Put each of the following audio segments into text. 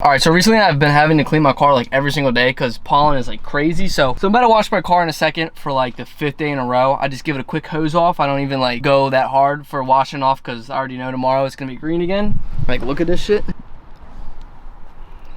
All right, so recently I've been having to clean my car like every single day because pollen is like crazy. So I'm about to wash my car in a second for like the 5th day in a row. I just give it a quick hose off. I don't even like go that hard for washing off because I already know tomorrow it's gonna be green again. Like, look at this shit. I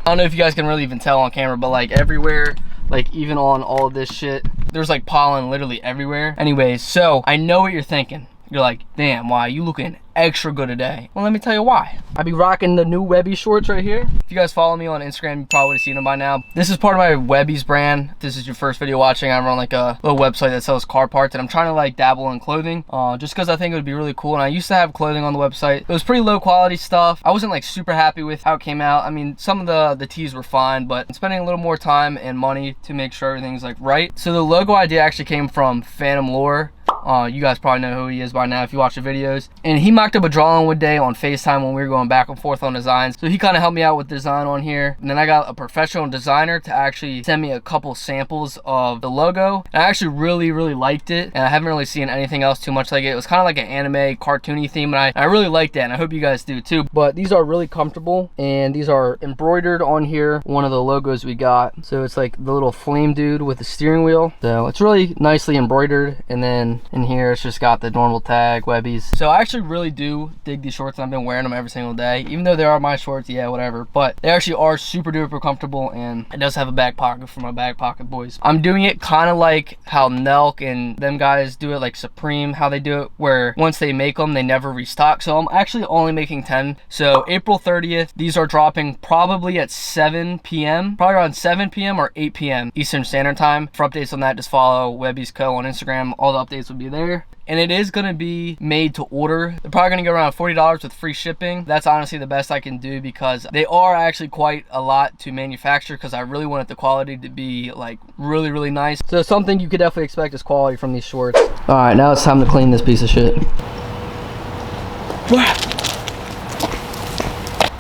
don't know if you guys can really even tell on camera, but like everywhere, like even on all of this shit, there's like pollen literally everywhere. Anyways, so I know what you're thinking. You're like, damn, why you looking extra good today? Well, let me tell you why. I be rocking the new Webbys shorts right here. If you guys follow me on Instagram, you probably would have seen them by now. This is part of my Webbys brand. If this is your first video watching, I run like a little website that sells car parts, and I'm trying to like dabble in clothing just because I think it would be really cool. And I used to have clothing on the website. It was pretty low quality stuff. I wasn't like super happy with how it came out. I mean, some of the tees were fine, but I'm spending a little more time and money to make sure everything's like right. So the logo idea actually came from Phantom Lore. You guys probably know who he is by now if you watch the videos. And he mocked up a drawing one day on FaceTime when we were going back and forth on designs. So he kind of helped me out with design on here. And then I got a professional designer to actually send me a couple samples of the logo. And I actually really liked it. And I haven't really seen anything else too much like it. It was kind of like an anime cartoony theme. And I really liked that. And I hope you guys do too. But these are really comfortable. And these are embroidered on here. One of the logos we got. So it's like the little flame dude with the steering wheel. So it's really nicely embroidered. And then in here it's just got the normal tag Webbys. So I actually really do dig these shorts, and I've been wearing them every single day. Even though they are my shorts, yeah, whatever, but they actually are super duper comfortable, and it does have a back pocket for my back pocket boys. I'm doing it kind of like how Nelk and them guys do it, like Supreme, how they do it, where once they make them they never restock. So I'm actually only making 10. So April 30th, these are dropping probably at 7 p.m. probably around 7 p.m. or 8 p.m. Eastern Standard Time. For updates on that, just follow Webbys Co on Instagram. All the updates will be there. And it is going to be made to order. They're probably going to go around $40 with free shipping. That's honestly the best I can do because they are actually quite a lot to manufacture, because I really wanted the quality to be like really nice. So something you could definitely expect is quality from these shorts. All right, now it's time to clean this piece of shit.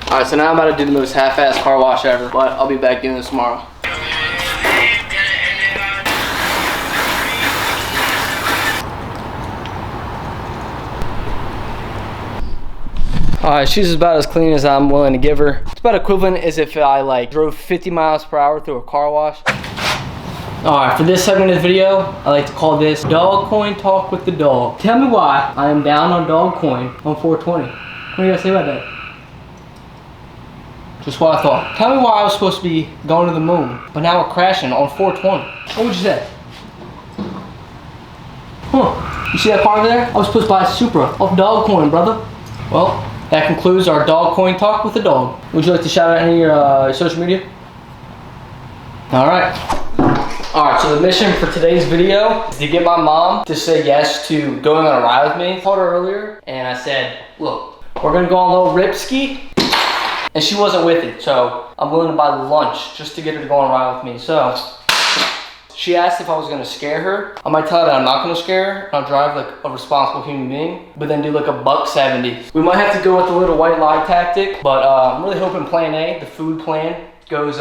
All right, so now I'm about to do the most half-assed car wash ever, but I'll be back doing this tomorrow. Alright, she's about as clean as I'm willing to give her. It's about equivalent as if I like drove 50 miles per hour through a car wash. Alright, for this segment of the video, I like to call this Dog Coin Talk with the Dog. Tell me why I am down on dog coin on 420. What do you guys say about that? Just what I thought. Tell me why I was supposed to be going to the moon, but now we're crashing on 420. What would you say? Huh, you see that car over there? I was supposed to buy a Supra off dog coin, brother. Well, that concludes our dog coin talk with the dog. Would you like to shout out any of your social media? Alright, so the mission for today's video is to get my mom to say yes to going on a ride with me. I called her earlier and I said, look, we're gonna go on a little rip ski. And she wasn't with it, so I'm willing to buy lunch just to get her to go on a ride with me. So she asked if I was gonna scare her. I might tell her that I'm not gonna scare her. I'll drive like a responsible human being, but then do like a $170. We might have to go with the little white lie tactic, but I'm really hoping plan A, the food plan, goes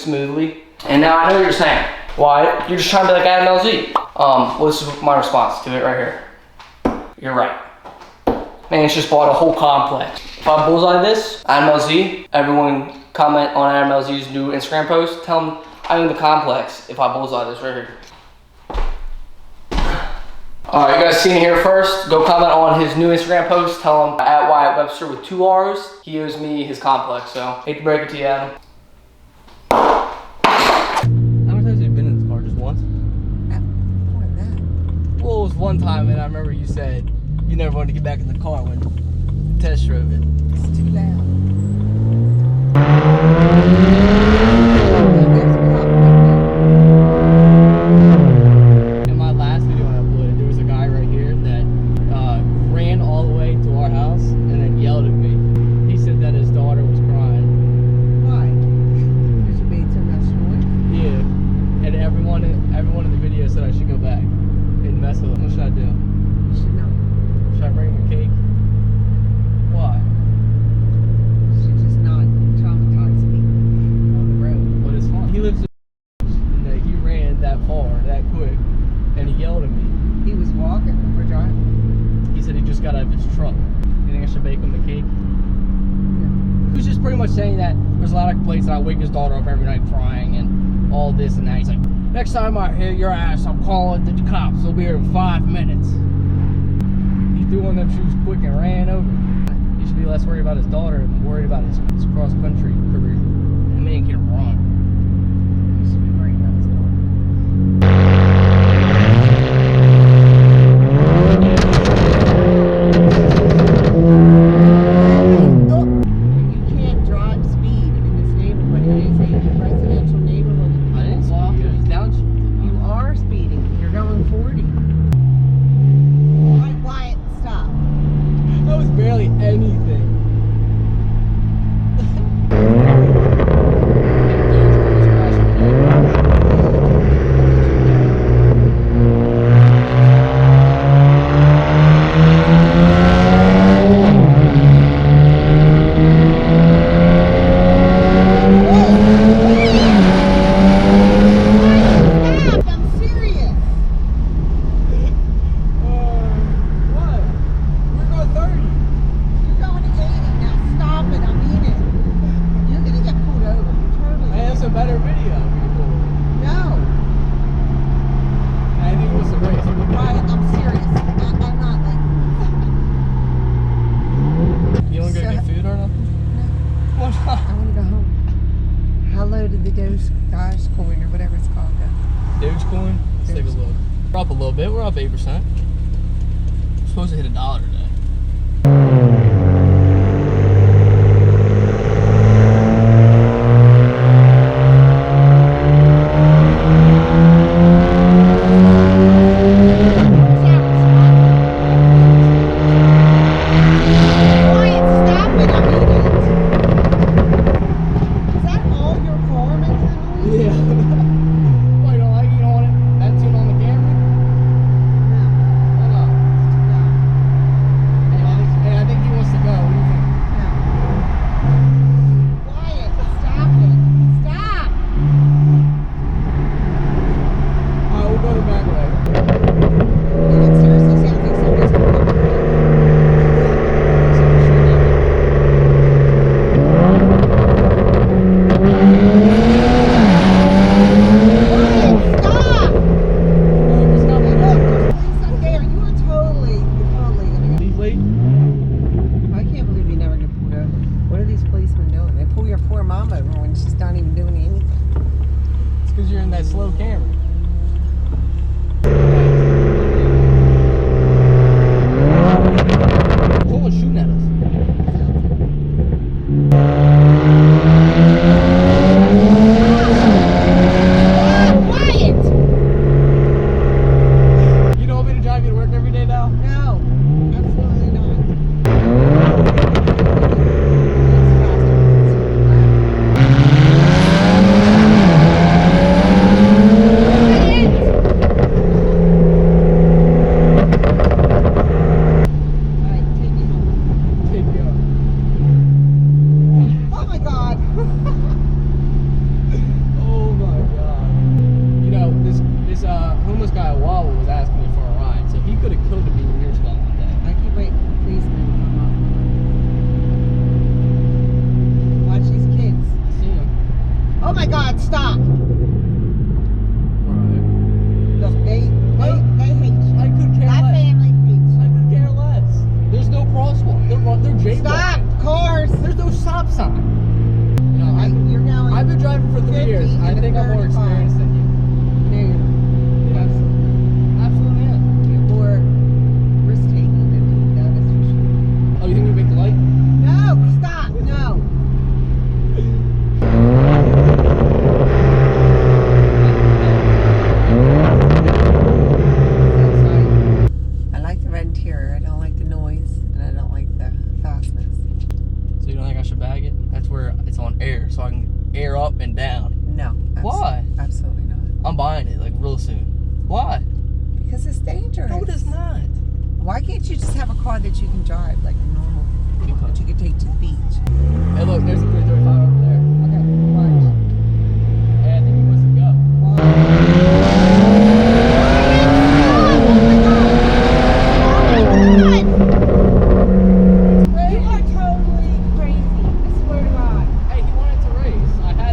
smoothly. And now I know what you're saying. Why? You're just trying to be like Adam LZ. Well, this is my response to it right here. You're right. Man's just bought a whole complex. If I bullseye this, Adam LZ, everyone comment on Adam LZ's new Instagram post, tell him I own the complex if I bullseye this right here. Alright, you guys seen it here first. Go comment on his new Instagram post. Tell him at Wyatt Webster with 2 R's. He owes me his complex, so hate to break it to you, Adam. How many times have you been in this car? Just once? More than that. Well, it was one time, and I remember you said you never wanted to get back in the car when you test drove it. It's too loud. In my last video I uploaded, there was a guy right here that ran all the way to our house and then yelled at me. He said that his daughter was crying. Why? Because you made too much noise? Yeah. And everyone in the video said I should go back and mess with him. What should I do? You should know. Should I bring him a cake? Why? and I wake his daughter up every night crying and all this and that. He's like, next time I hear your ass, I'm calling the cops. They'll be here in 5 minutes. He threw on them shoes quick and ran over. He should be less worried about his daughter and worried about his cross-country career. That man can run. He should be worried about his daughter. Dogecoin? Let's take a look. We're up a little bit. We're up 8%. We're supposed to hit $1 today. You're in that slow camera. Someone's shooting at us. Wyatt! You don't want me to drive you to work every day now? No, absolutely not. Homeless guy at Wyatt was asking me for a ride, so he could have killed to be in your spot one day. I keep waiting for policemen to come up. Watch these kids. I see him. Oh my God! Stop! Where are they? Look, they hate you. I could care That less. family hates you. I could care less. There's no crosswalk. They're jaywalking. Stop! Cars! There's no stop sign. You know, You're going. I've been driving for 3 years. I think I'm more experienced than you. No, you're not. Absolutely not. You're more risk-taking than me. No, that's for sure. Oh, you think we make the light? No! Stop! No! I like the red interior. I don't like the noise, and I don't like the fastness. So you don't think I should bag it? That's where it's on air, so I can air up and down. No. Why? Absolutely not. I'm buying it like real soon. Why? Because it's dangerous. No, it is not. Why can't you just have a car that you can drive like a normal vehicle that you can take to the beach? Hey, look, there's a 335 over there. Okay, watch. Hey, I think he wants to go. You are totally crazy. I swear to God. Hey, he wanted to race. I had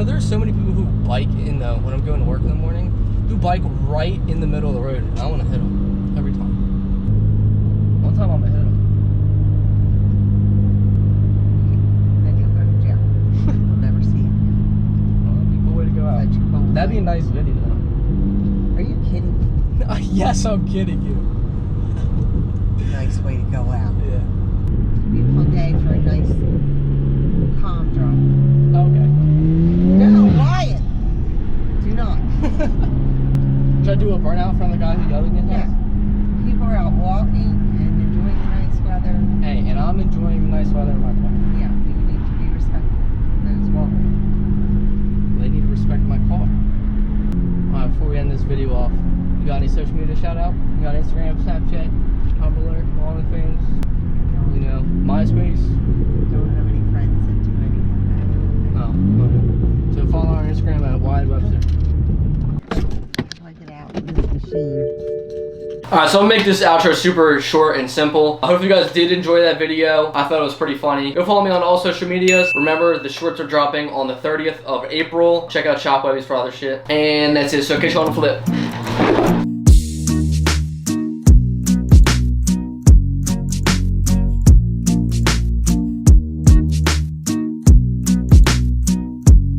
know, there's so many people who bike in the, when I'm going to work in the morning, who bike right in the middle of the road. And I want to hit them every time. One time I'm going to hit them. Then you'll go to jail. You'll never see it again. Well, that'd be a cool way to go out. That'd be a nice video though. Are you kidding me? Yes, I'm kidding you. Nice way to go out. Yeah. Beautiful day for a nice calm drop. Okay. No, Wyatt! Do not. Should I do a burnout from the guy who yelled at me? Yeah. People are out walking and enjoying the nice weather. Hey, and I'm enjoying the nice weather in my car. Yeah, you need to be respectful of those walking. They need to respect my car. Alright, before we end this video off, you got any social media shout out? You got Instagram, Snapchat, Tumblr, all the things? You know, MySpace? Don't have any friends that do any of that. Oh, okay. So follow our Instagram at Wyatt Webster. Plug it out in this machine. Alright, so I'll make this outro super short and simple. I hope you guys did enjoy that video. I thought it was pretty funny. Go follow me on all social medias. Remember, the shorts are dropping on the 30th of April. Check out Shop Webbys for other shit. And that's it. So catch you on the flip.